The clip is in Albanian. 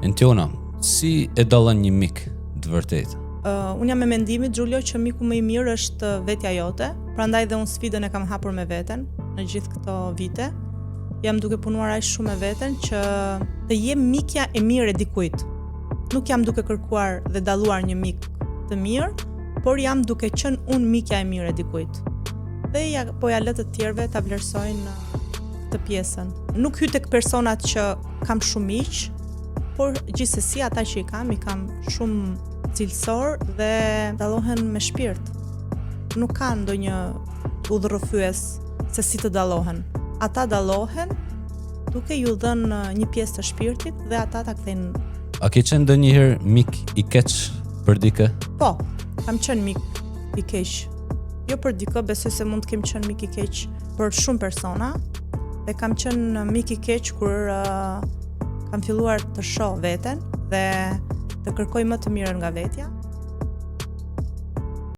Entiona, si e dallon një mik të vërtetë? Unë jam me mendimin, Xhulio, që miku më i mirë është vetja jote, prandaj dhe unë sfidën e kam hapur me veten në gjithë këto vite. Jam duke punuar aq shumë me veten që të jem mikja e mirë e dikujt. Nuk jam duke kërkuar dhe dalluar një mik të mirë, por jam duke qenë unë mikja e mirë e dikujt. Dhe ja lë të tjerëve ta vlerësojnë të pjesën. Nuk hy tek personat që kam shumë miq, por gjithsesi ata që i kam shumë cilësor dhe dallohen me shpirt. Nuk ka ndonjë udhërrëfyes se si të dallohen. Ata dallohen duke ju dhënë një pjesë të shpirtit dhe ata ta kthejnë. A ke qenë ndonjëherë mik i keq për dikë? Po, kam qenë mik i keq. Jo për dikë, besoj se mund të kem qenë mik i keq për shumë persona, dhe kam qenë mik i keq kur kam filluar të shoh veten dhe të kërkoj më të mirën nga vetja.